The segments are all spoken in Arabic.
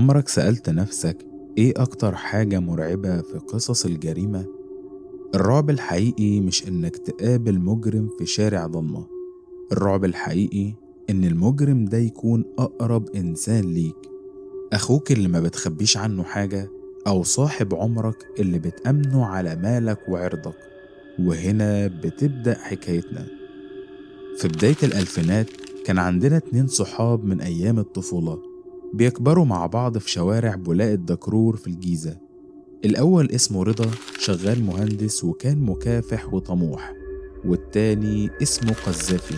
عمرك سألت نفسك إيه أكتر حاجة مرعبة في قصص الجريمة؟ الرعب الحقيقي مش إنك تقابل مجرم في شارع ضلمة. الرعب الحقيقي إن المجرم ده يكون أقرب إنسان ليك، أخوك اللي ما بتخبيش عنه حاجة، أو صاحب عمرك اللي بتأمنه على مالك وعرضك. وهنا بتبدأ حكايتنا. في بداية الألفينات كان عندنا 2 صحاب من أيام الطفولة بيكبروا مع بعض في شوارع بولاق الدكرور في الجيزة. الأول اسمه رضا، شغال مهندس وكان مكافح وطموح. والتاني اسمه قذافي،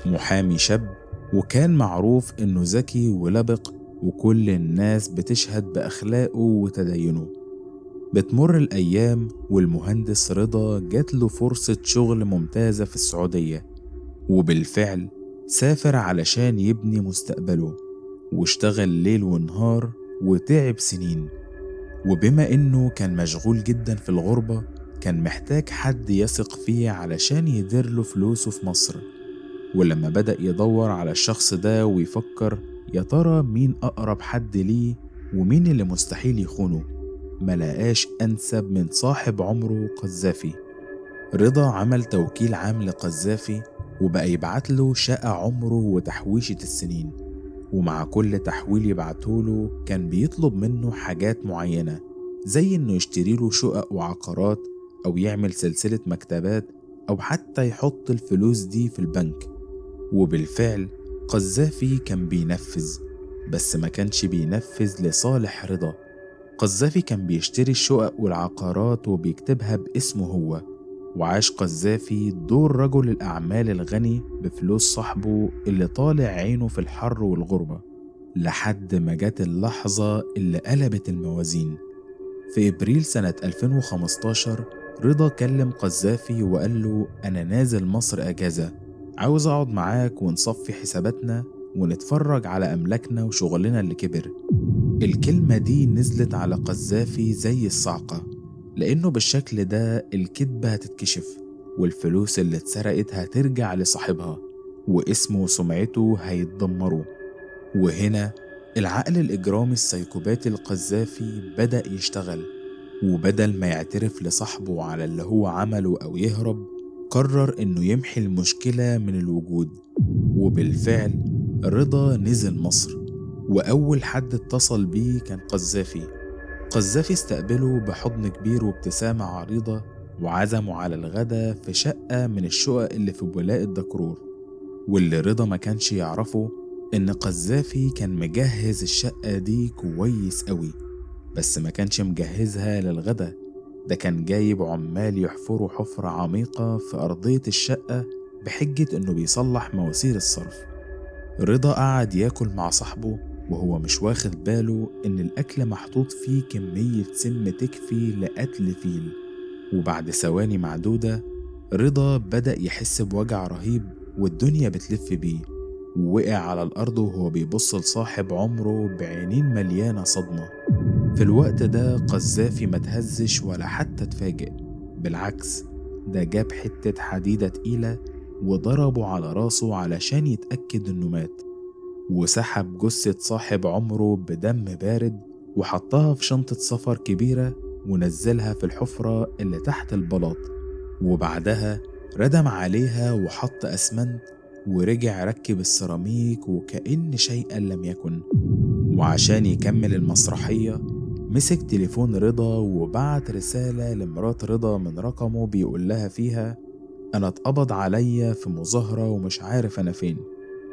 محامي شاب وكان معروف إنه ذكي ولبق، وكل الناس بتشهد بأخلاقه وتدينه. بتمر الأيام والمهندس رضا جات له فرصة شغل ممتازة في السعودية، وبالفعل سافر علشان يبني مستقبله، واشتغل ليل ونهار وتعب سنين. وبما إنه كان مشغول جدا في الغربة، كان محتاج حد يثق فيه علشان يديرله فلوسه في مصر. ولما بدأ يدور على الشخص ده ويفكر يا ترى مين أقرب حد ليه ومين اللي مستحيل يخونه، ملقاش أنسب من صاحب عمره قذافي. رضا عمل توكيل عام لقذافي وبقى يبعتله شقة عمره وتحويشة السنين، ومع كل تحويل يبعتهوله كان بيطلب منه حاجات معينة، زي إنه يشتريله شقق وعقارات، أو يعمل سلسلة مكتبات، أو حتى يحط الفلوس دي في البنك. وبالفعل قذافي كان بينفذ، بس ما كانش بينفذ لصالح رضا. قذافي كان بيشتري الشقق والعقارات وبيكتبها باسمه هو، وعاش قذافي دور رجل الأعمال الغني بفلوس صاحبه اللي طالع عينه في الحر والغربة، لحد ما جت اللحظة اللي قلبت الموازين. في إبريل سنة 2015 رضا كلم قذافي وقال له أنا نازل مصر أجازة، عاوز أقعد معاك ونصفي حساباتنا ونتفرج على أملاكنا وشغلنا اللي كبر. الكلمة دي نزلت على قذافي زي الصعقة، لأنه بالشكل ده الكذبة هتتكشف، والفلوس اللي اتسرقت هترجع لصاحبها، واسمه وسمعته هيتدمروا. وهنا العقل الإجرامي السيكوباتي القذافي بدأ يشتغل، وبدل ما يعترف لصاحبه على اللي هو عمله أو يهرب، قرر إنه يمحي المشكلة من الوجود. وبالفعل رضا نزل مصر، وأول حد اتصل بيه كان قذافي. قذافي استقبله بحضن كبير وابتسامة عريضة، وعزمه على الغدا في شقة من الشقق اللي في بولاق الدكرور. واللي رضا ما كانش يعرفه إن قذافي كان مجهز الشقة دي كويس قوي، بس ما كانش مجهزها للغدا، ده كان جايب عمال يحفروا حفرة عميقة في أرضية الشقة بحجة إنه بيصلح مواسير الصرف. رضا قعد ياكل مع صاحبه وهو مش واخد باله إن الأكل محطوط فيه كمية سم تكفي لقتل فيل. وبعد ثواني معدودة رضا بدأ يحس بوجع رهيب والدنيا بتلف بيه، ووقع على الأرض وهو بيبص لصاحب عمره بعينين مليانة صدمة. في الوقت ده قذافي ما تهزش ولا حتى اتفاجئ، بالعكس ده جاب حتة حديدة تقيلة وضربه على راسه علشان يتأكد إنه مات، وسحب جثة صاحب عمره بدم بارد وحطها في شنطة سفر كبيرة ونزلها في الحفرة اللي تحت البلاط. وبعدها ردم عليها وحط أسمنت ورجع ركب السيراميك وكأن شيئا لم يكن. وعشان يكمل المسرحية مسك تليفون رضا وبعت رسالة لمرات رضا من رقمه بيقول لها فيها أنا اتقبض عليا في مظاهرة ومش عارف أنا فين،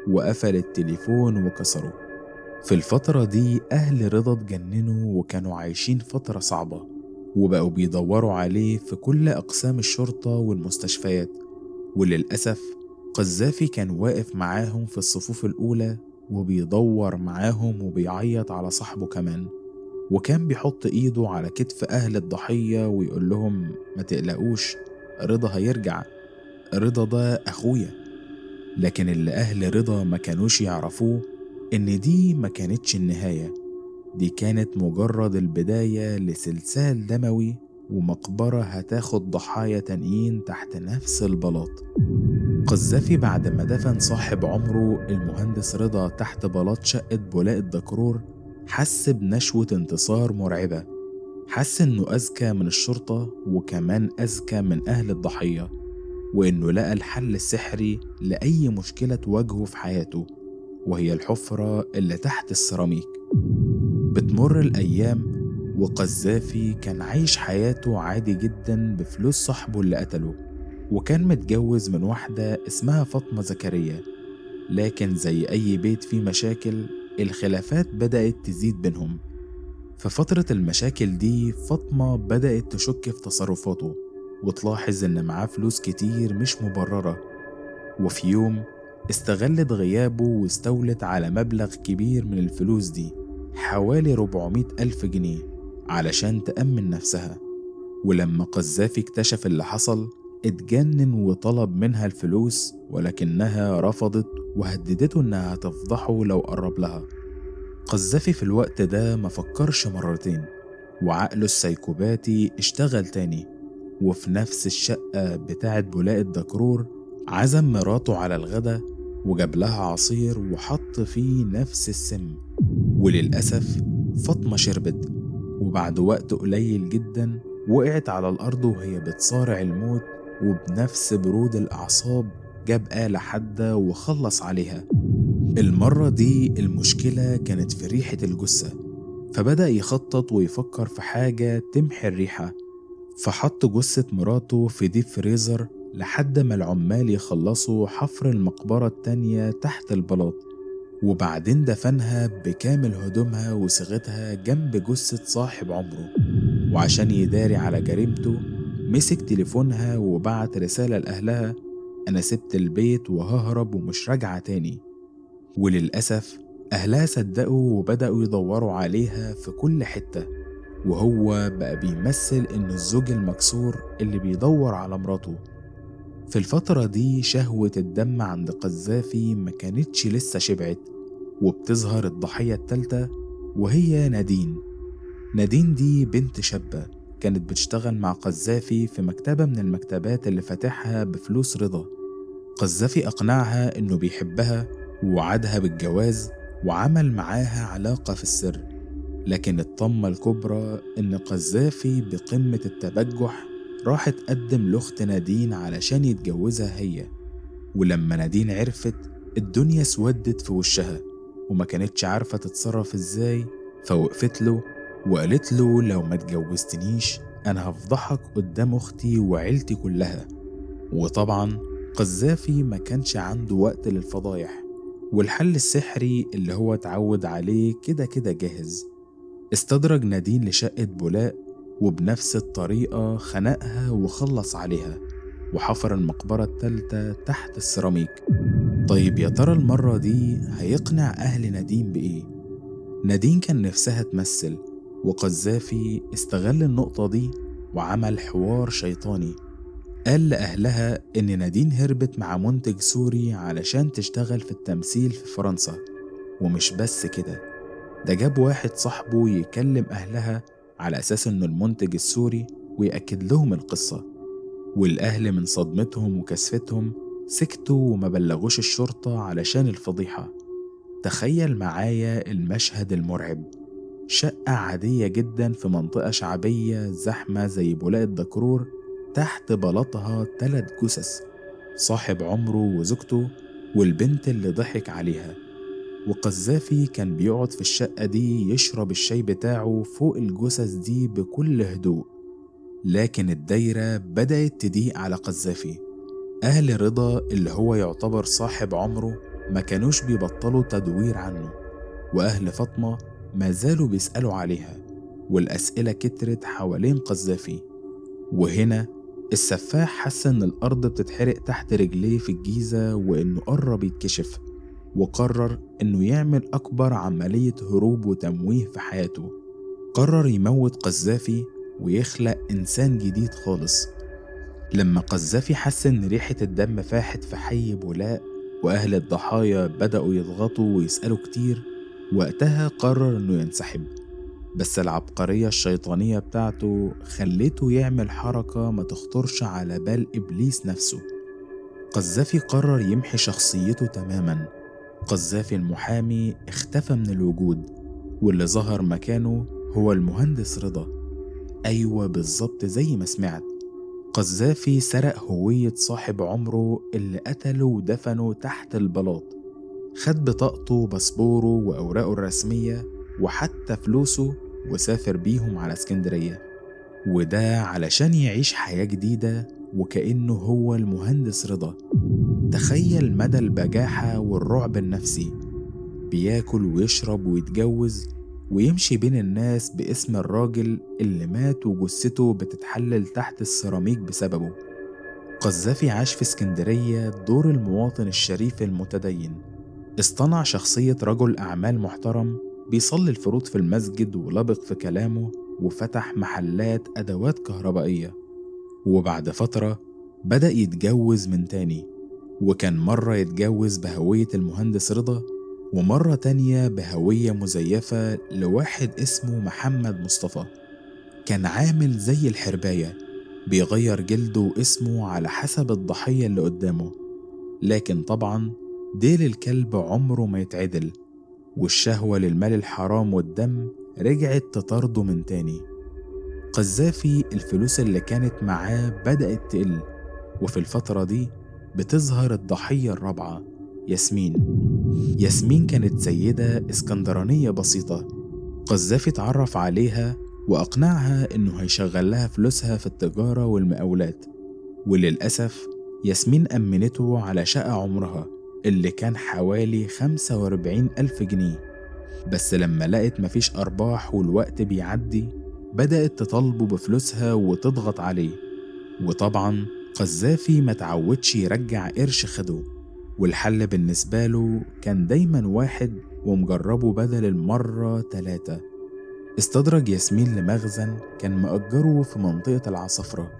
وقفل التليفون وكسره. في الفترة دي أهل رضا اتجننوا وكانوا عايشين فترة صعبة، وبقوا بيدوروا عليه في كل أقسام الشرطة والمستشفيات. وللأسف قذافي كان واقف معاهم في الصفوف الأولى وبيدور معاهم وبيعيط على صاحبه كمان، وكان بيحط إيده على كتف أهل الضحية ويقول لهم ما تقلقوش، رضا هيرجع، رضا ده أخويا. لكن اللي أهل رضا ما كانوش يعرفوه إن دي ما كانتش النهاية، دي كانت مجرد البداية لسلسال دموي ومقبرة هتاخد ضحايا تانيين تحت نفس البلاط. قذافي بعد ما دفن صاحب عمره المهندس رضا تحت بلاط شقة بولاق الدكرور، حس بنشوة انتصار مرعبة، حس إنه أذكى من الشرطة وكمان أذكى من أهل الضحية، وإنه لقى الحل السحري لأي مشكلة تواجهه في حياته، وهي الحفرة اللي تحت السيراميك. بتمر الأيام وقذافي كان عايش حياته عادي جدا بفلوس صاحبه اللي قتله، وكان متجوز من واحدة اسمها فاطمة زكريا. لكن زي أي بيت فيه مشاكل، الخلافات بدأت تزيد بينهم. في فترة المشاكل دي فاطمة بدأت تشك في تصرفاته، وتلاحظ إن معاه فلوس كتير مش مبررة. وفي يوم استغلت غيابه واستولت على مبلغ كبير من الفلوس دي، حوالي 400 ألف جنيه، علشان تأمن نفسها. ولما قذافي اكتشف اللي حصل اتجنن وطلب منها الفلوس، ولكنها رفضت وهددته إنها هتفضحه لو قرب لها. قذافي في الوقت ده مفكرش مرتين، وعقله السيكوباتي اشتغل تاني. وفي نفس الشقة بتاعت بولاء الدكرور عزم مراته على الغدا، وجاب لها عصير وحط فيه نفس السم. وللأسف فاطمة شربت، وبعد وقت قليل جدا وقعت على الأرض وهي بتصارع الموت. وبنفس برود الأعصاب جاب آلة حادة وخلص عليها. المرة دي المشكلة كانت في ريحة الجثة، فبدأ يخطط ويفكر في حاجة تمحي الريحة. فحط جثة مراته في ديب فريزر لحد ما العمال يخلصوا حفر المقبرة التانية تحت البلاط، وبعدين دفنها بكامل هدومها وصيغتها جنب جثة صاحب عمره. وعشان يداري على جريمته مسك تليفونها وبعت رسالة لأهلها: أنا سبت البيت وههرب ومش راجعة تاني. وللأسف أهلها صدقوا وبدأوا يدوروا عليها في كل حتة، وهو بقى بيمثل إنه الزوج المكسور اللي بيدور على مراته. في الفترة دي شهوة الدم عند قذافي ما كانتش لسه شبعت، وبتظهر الضحية التالتة وهي نادين. نادين دي بنت شابة كانت بتشتغل مع قذافي في مكتبة من المكتبات اللي فاتحها بفلوس رضا. قذافي أقنعها إنه بيحبها ووعدها بالجواز، وعمل معاها علاقة في السر. لكن الطمة الكبرى إن قذافي بقمة التبجح راح تقدم لأخت نادين علشان يتجوزها هي. ولما نادين عرفت الدنيا سودت في وشها، وما كانتش عارفة تتصرف إزاي، فوقفت له وقالت له: لو ما اتجوزتنيش أنا هفضحك قدام أختي وعيلتي كلها. وطبعا قذافي ما كانش عنده وقت للفضايح، والحل السحري اللي هو اتعود عليه كده كده جاهز. استدرج نادين لشقة بولاء، وبنفس الطريقة خنقها وخلص عليها، وحفر المقبرة التالتة تحت السيراميك. طيب يا ترى المرة دي هيقنع أهل نادين بإيه؟ نادين كان نفسها تمثل، وقذافي استغل النقطة دي وعمل حوار شيطاني. قال لأهلها إن نادين هربت مع منتج سوري علشان تشتغل في التمثيل في فرنسا. ومش بس كده، ده جاب واحد صاحبه يكلم أهلها على أساس إنه المنتج السوري ويأكد لهم القصة. والأهل من صدمتهم وكسفتهم سكتوا وما بلغوش الشرطة علشان الفضيحة. تخيل معايا المشهد المرعب: شقة عادية جدا في منطقة شعبية زحمة زي بولاء الدكرور، تحت بلاطها 3 جثث: صاحب عمره وزوجته والبنت اللي ضحك عليها. وقذافي كان بيقعد في الشقة دي يشرب الشاي بتاعه فوق الجثث دي بكل هدوء. لكن الدايرة بدأت تضيق على قذافي. أهل رضا اللي هو يعتبر صاحب عمره ما كانوش بيبطلوا تدوير عنه، وأهل فاطمة ما زالوا بيسألوا عليها، والأسئلة كترت حوالين قذافي. وهنا السفاح حس إن الأرض بتتحرق تحت رجليه في الجيزة، وإنه قرب يتكشف، وقرر إنه يعمل أكبر عملية هروب وتمويه في حياته. قرر يموت قذافي ويخلق إنسان جديد خالص. لما قذافي حس إن ريحة الدم فاحت في حي بولاء وأهل الضحايا بدأوا يضغطوا ويسألوا كتير، وقتها قرر إنه ينسحب. بس العبقرية الشيطانية بتاعته خلته يعمل حركة ما تخطرش على بال إبليس نفسه. قذافي قرر يمحي شخصيته تماما. قذافي المحامي اختفى من الوجود، واللي ظهر مكانه هو المهندس رضا. أيوة بالظبط زي ما سمعت، قذافي سرق هوية صاحب عمره اللي قتله ودفنه تحت البلاط، خد بطاقته وباسبوره وأوراقه الرسمية وحتى فلوسه وسافر بيهم على اسكندرية، وده علشان يعيش حياة جديدة وكأنه هو المهندس رضا. تخيل مدى البجاحة والرعب النفسي، بياكل ويشرب ويتجوز ويمشي بين الناس باسم الراجل اللي مات وجثته بتتحلل تحت السيراميك بسببه. قذافي عاش في اسكندرية دور المواطن الشريف المتدين، اصطنع شخصية رجل أعمال محترم بيصلي الفروض في المسجد ولبق في كلامه، وفتح محلات أدوات كهربائية. وبعد فترة بدأ يتجوز من تاني، وكان مرة يتجوز بهوية المهندس رضا، ومرة تانية بهوية مزيفة لواحد اسمه محمد مصطفى. كان عامل زي الحرباية، بيغير جلده واسمه على حسب الضحية اللي قدامه. لكن طبعا ديل الكلب عمره ما يتعدل، والشهوة للمال الحرام والدم رجعت تطارده من تاني. قذافي الفلوس اللي كانت معاه بدأت تقل، وفي الفترة دي بتظهر الضحية الرابعة، ياسمين. ياسمين كانت سيدة اسكندرانية بسيطة، قذافي اتعرف عليها وأقنعها إنه هيشغل لها فلوسها في التجارة والمقاولات. وللأسف ياسمين أمنته على شقة عمرها اللي كان حوالي 45,000 جنيه. بس لما لقت مفيش أرباح والوقت بيعدي، بدأت تطالبه بفلوسها وتضغط عليه. وطبعا قذافي ما تعودش يرجع قرش خده، والحل بالنسبة له كان دايما واحد ومجربه بدل المرة 3. استدرج ياسمين لمخزن كان مأجره في منطقة العصفرة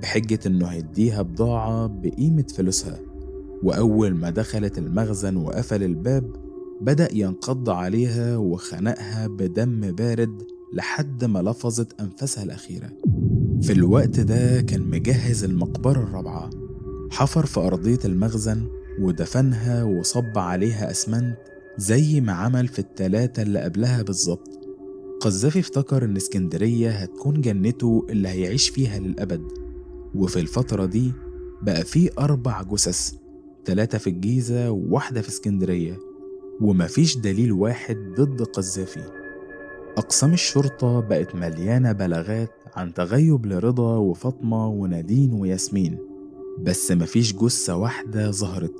بحجة إنه هيديها بضاعة بقيمة فلوسها. وأول ما دخلت المخزن وقفل الباب، بدأ ينقض عليها وخنقها بدم بارد لحد ما لفظت أنفاسها الأخيرة. في الوقت ده كان مجهز المقبرة الرابعة، حفر في أرضية المخزن ودفنها وصب عليها أسمنت زي ما عمل في ال3 اللي قبلها بالظبط. قذافي افتكر إن اسكندرية هتكون جنته اللي هيعيش فيها للأبد. وفي الفترة دي بقى فيه 4 جثث، 3 في الجيزة وواحدة في اسكندرية، ومفيش دليل واحد ضد قذافي. أقسام الشرطة بقت مليانة بلاغات عن تغيب لرضا وفاطمة ونادين وياسمين، بس مفيش جثة واحدة ظهرت،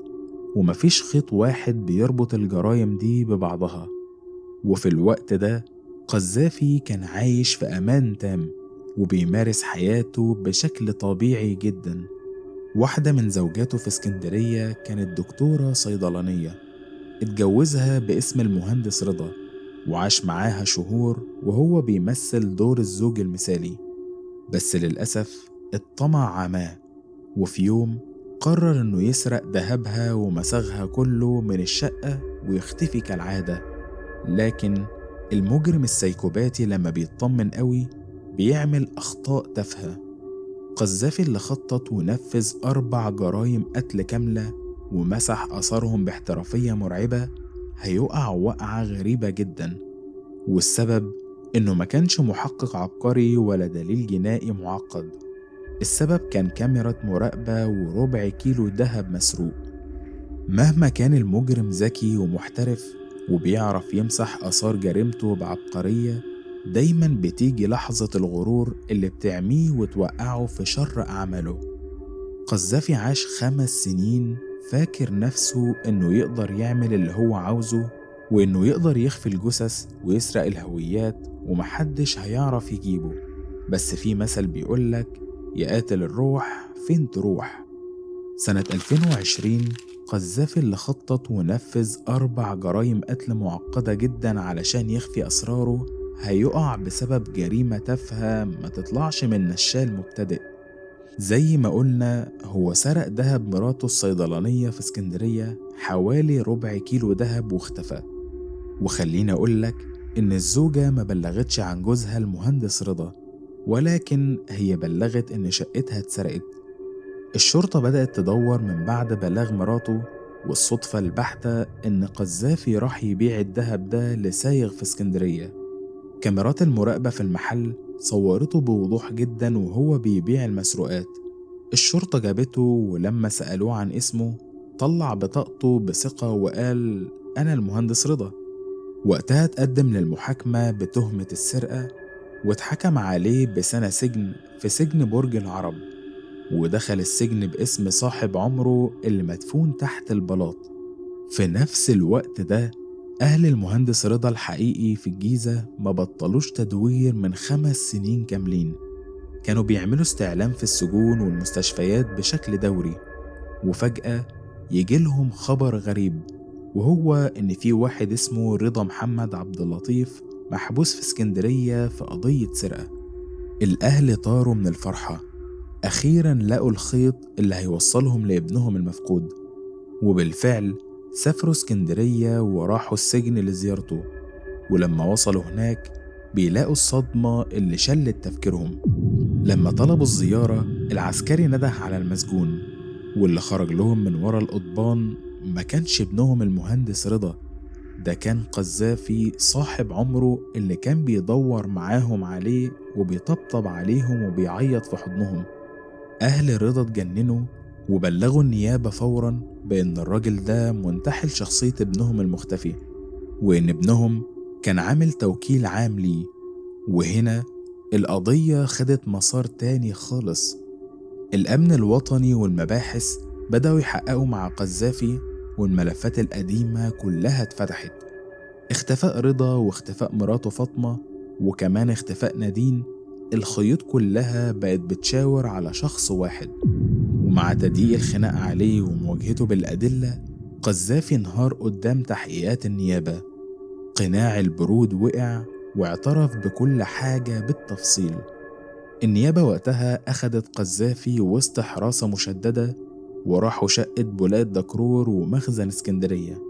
ومفيش خيط واحد بيربط الجرايم دي ببعضها. وفي الوقت ده قذافي كان عايش في أمان تام وبيمارس حياته بشكل طبيعي جدا. واحدة من زوجاته في اسكندرية كانت دكتورة صيدلانية، اتجوزها باسم المهندس رضا وعاش معاها شهور وهو بيمثل دور الزوج المثالي. بس للأسف الطمع عماه، وفي يوم قرر إنه يسرق ذهبها ومساغها كله من الشقة ويختفي كالعادة. لكن المجرم السايكوباتي لما بيطمن قوي بيعمل أخطاء تافهة. قذافي اللي خطط ونفذ 4 جرائم قتل كاملة ومسح أثرهم باحترافية مرعبة هيقع وقعة غريبة جدا، والسبب إنه ما كانش محقق عبقري ولا دليل جنائي معقد. السبب كان كاميرا مراقبة وربع كيلو دهب مسروق. مهما كان المجرم ذكي ومحترف وبيعرف يمسح آثار جريمته بعبقرية، دايما بتيجي لحظة الغرور اللي بتعميه وتوقعه في شر أعماله. قذافي عاش 5 سنين فاكر نفسه إنه يقدر يعمل اللي هو عاوزه، وإنه يقدر يخفي الجثث ويسرق الهويات ومحدش هيعرف يجيبه. بس في مثل بيقولك يا قاتل الروح فين تروح. سنة 2020 قذافي اللي خطط ونفذ 4 جرائم قتل معقدة جدا علشان يخفي أسراره هيقع بسبب جريمة تافهة ما تطلعش من نشال مبتدئ. زي ما قلنا هو سرق دهب مراته الصيدلانية في اسكندرية حوالي ربع كيلو دهب واختفى. وخليني أقولك إن الزوجة ما بلغتش عن جوزها المهندس رضا، ولكن هي بلغت إن شقتها اتسرقت. الشرطة بدأت تدور من بعد بلاغ مراته، والصدفة البحتة إن قذافي راح يبيع الدهب ده لسايغ في اسكندرية. كاميرات المراقبة في المحل صورته بوضوح جدا وهو بيبيع المسروقات. الشرطة جابته، ولما سألوه عن اسمه طلع بطاقته بثقة وقال: أنا المهندس رضا. وقتها اتقدم للمحاكمة بتهمة السرقة، واتحكم عليه بسنة سجن في سجن برج العرب، ودخل السجن باسم صاحب عمره اللي مدفون تحت البلاط. في نفس الوقت ده أهل المهندس رضا الحقيقي في الجيزة ما بطلوش تدوير من 5 سنين كاملين. كانوا بيعملوا استعلام في السجون والمستشفيات بشكل دوري، وفجأة يجيلهم خبر غريب، وهو إن في واحد اسمه رضا محمد عبد اللطيف محبوس في اسكندرية في قضية سرقة. الأهل طاروا من الفرحة، أخيرا لقوا الخيط اللي هيوصلهم لابنهم المفقود. وبالفعل سافروا اسكندرية وراحوا السجن لزيارته، ولما وصلوا هناك بيلاقوا الصدمة اللي شلت تفكيرهم. لما طلبوا الزيارة العسكري نده على المسجون، واللي خرج لهم من ورا القضبان ما كانش ابنهم المهندس رضا، ده كان قذافي صاحب عمره اللي كان بيدور معاهم عليه وبيطبطب عليهم وبيعيط في حضنهم. أهل رضا اتجننوا وبلغوا النيابة فورا بأن الراجل ده منتحل شخصية ابنهم المختفي، وإن ابنهم كان عامل توكيل عام ليه. وهنا القضية خدت مسار تاني خالص. الأمن الوطني والمباحث بدأوا يحققوا مع قذافي، والملفات القديمة كلها اتفتحت. اختفاء رضا واختفاء مراته فاطمة وكمان اختفاء نادين، الخيوط كلها بقت بتشاور على شخص واحد. ومع تضييق الخناق عليه ومواجهته بالأدلة، قذافي انهار قدام تحقيقات النيابة. قناع البرود وقع واعترف بكل حاجة بالتفصيل. النيابة وقتها أخدت قذافي وسط حراسة مشددة وراحوا شقة بولاد دكرور ومخزن اسكندرية.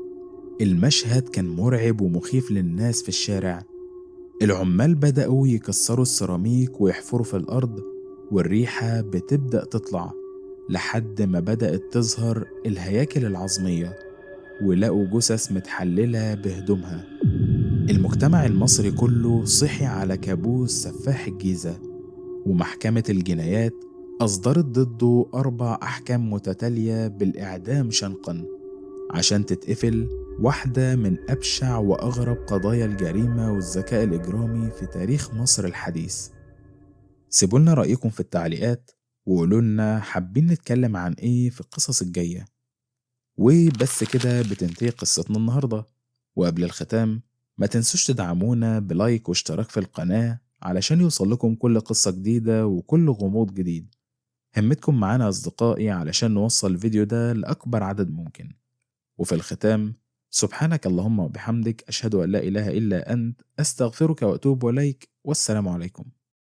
المشهد كان مرعب ومخيف للناس في الشارع. العمال بدأوا يكسروا السيراميك ويحفروا في الأرض، والريحة بتبدأ تطلع لحد ما بدأت تظهر الهياكل العظمية، ولقوا جثث متحللة بهدومها. المجتمع المصري كله صحي على كابوس سفاح الجيزة، ومحكمة الجنايات أصدرت ضده 4 أحكام متتالية بالإعدام شنقا عشان تتقفل واحدة من أبشع وأغرب قضايا الجريمة والذكاء الإجرامي في تاريخ مصر الحديث. سيبولنا رأيكم في التعليقات وقولولنا حابين نتكلم عن إيه في القصص الجاية. وبس كده بتنتهي قصتنا النهاردة. وقبل الختام ما تنسوش تدعمونا بلايك واشتراك في القناة علشان يوصل لكم كل قصة جديدة وكل غموض جديد. همتكم معانا أصدقائي علشان نوصل الفيديو ده لأكبر عدد ممكن. وفي الختام، سبحانك اللهم وبحمدك، أشهد أن لا إله إلا أنت، أستغفرك وأتوب إليك، والسلام عليكم.